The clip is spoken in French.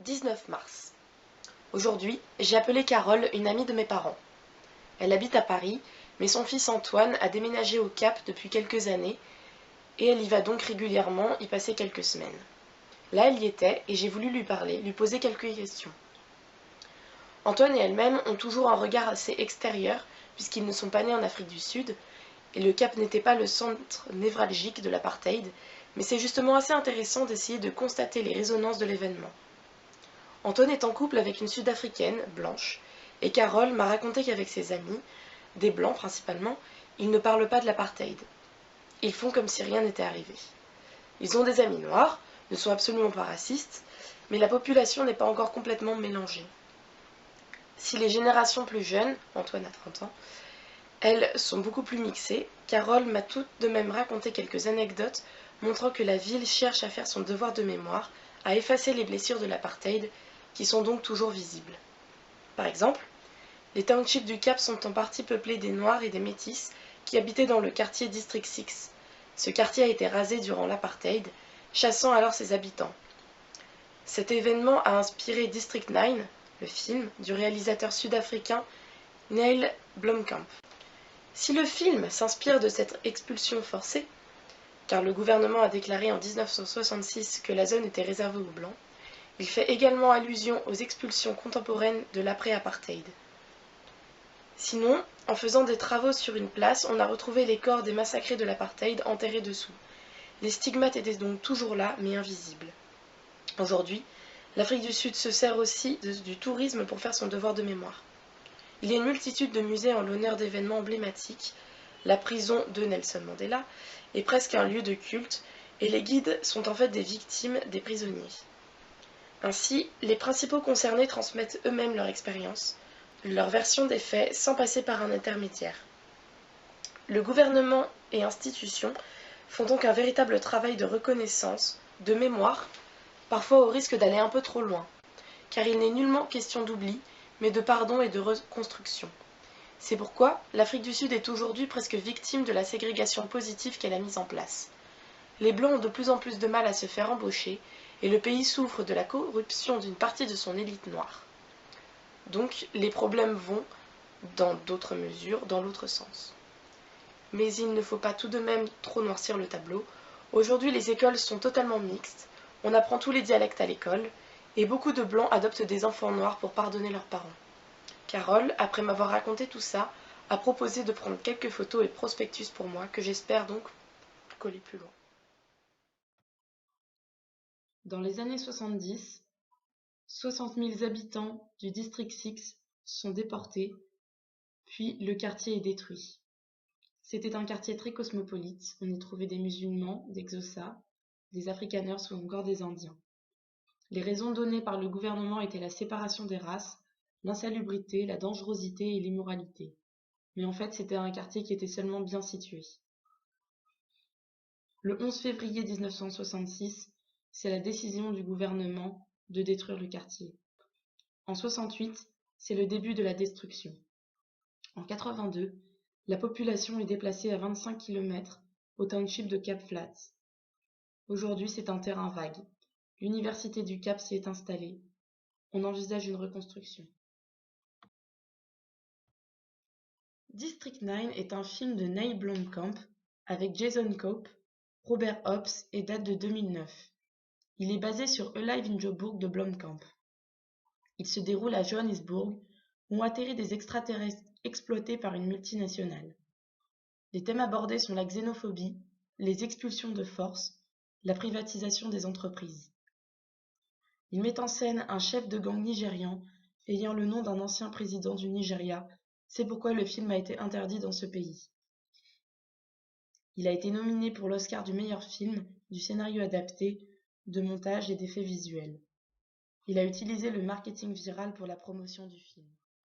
19 mars. Aujourd'hui, j'ai appelé Carole, une amie de mes parents. Elle habite à Paris, mais son fils Antoine a déménagé au Cap depuis quelques années et elle y va donc régulièrement y passer quelques semaines. Là, elle y était et j'ai voulu lui parler, lui poser quelques questions. Antoine et elle-même ont toujours un regard assez extérieur puisqu'ils ne sont pas nés en Afrique du Sud et le Cap n'était pas le centre névralgique de l'apartheid, mais c'est justement assez intéressant d'essayer de constater les résonances de l'événement. Antoine est en couple avec une Sud-Africaine, blanche, et Carole m'a raconté qu'avec ses amis, des blancs principalement, ils ne parlent pas de l'apartheid. Ils font comme si rien n'était arrivé. Ils ont des amis noirs, ne sont absolument pas racistes, mais la population n'est pas encore complètement mélangée. Si les générations plus jeunes, Antoine a 30 ans, elles sont beaucoup plus mixées, Carole m'a tout de même raconté quelques anecdotes montrant que la ville cherche à faire son devoir de mémoire, à effacer les blessures de l'apartheid, qui sont donc toujours visibles. Par exemple, les townships du Cap sont en partie peuplés des Noirs et des Métis qui habitaient dans le quartier District 6. Ce quartier a été rasé durant l'apartheid, chassant alors ses habitants. Cet événement a inspiré District 9, le film, du réalisateur sud-africain Neil Blomkamp. Si le film s'inspire de cette expulsion forcée, car le gouvernement a déclaré en 1966 que la zone était réservée aux Blancs, il fait également allusion aux expulsions contemporaines de l'après-apartheid. Sinon, en faisant des travaux sur une place, on a retrouvé les corps des massacrés de l'apartheid enterrés dessous. Les stigmates étaient donc toujours là, mais invisibles. Aujourd'hui, l'Afrique du Sud se sert aussi du tourisme pour faire son devoir de mémoire. Il y a une multitude de musées en l'honneur d'événements emblématiques. La prison de Nelson Mandela est presque un lieu de culte, et les guides sont en fait des victimes des prisonniers. Ainsi, les principaux concernés transmettent eux-mêmes leur expérience, leur version des faits sans passer par un intermédiaire. Le gouvernement et institutions font donc un véritable travail de reconnaissance, de mémoire, parfois au risque d'aller un peu trop loin, car il n'est nullement question d'oubli, mais de pardon et de reconstruction. C'est pourquoi l'Afrique du Sud est aujourd'hui presque victime de la ségrégation positive qu'elle a mise en place. Les Blancs ont de plus en plus de mal à se faire embaucher, et le pays souffre de la corruption d'une partie de son élite noire. Donc les problèmes vont, dans d'autres mesures, dans l'autre sens. Mais il ne faut pas tout de même trop noircir le tableau. Aujourd'hui, les écoles sont totalement mixtes, on apprend tous les dialectes à l'école, et beaucoup de Blancs adoptent des enfants noirs pour pardonner leurs parents. Carole, après m'avoir raconté tout ça, a proposé de prendre quelques photos et prospectus pour moi, que j'espère donc coller plus loin. Dans les années 70, 60 000 habitants du District 6 sont déportés, puis le quartier est détruit. C'était un quartier très cosmopolite, on y trouvait des musulmans, des Xhosa, des Afrikaners ou encore des Indiens. Les raisons données par le gouvernement étaient la séparation des races, l'insalubrité, la dangerosité et l'immoralité. Mais en fait, c'était un quartier qui était seulement bien situé. Le 11 février 1966, c'est la décision du gouvernement de détruire le quartier. En 68, c'est le début de la destruction. En 82, la population est déplacée à 25 km au township de Cap Flats. Aujourd'hui, c'est un terrain vague. L'université du Cap s'y est installée. On envisage une reconstruction. District 9 est un film de Neil Blomkamp avec Jason Cope, Robert Hobbs et date de 2009. Il est basé sur Alive in Joburg de Blomkamp. Il se déroule à Johannesburg, où ont atterri des extraterrestres exploités par une multinationale. Les thèmes abordés sont la xénophobie, les expulsions de force, la privatisation des entreprises. Il met en scène un chef de gang nigérian ayant le nom d'un ancien président du Nigeria. C'est pourquoi le film a été interdit dans ce pays. Il a été nominé pour l'Oscar du meilleur film, du scénario adapté, de montage et d'effets visuels. Il a utilisé le marketing viral pour la promotion du film.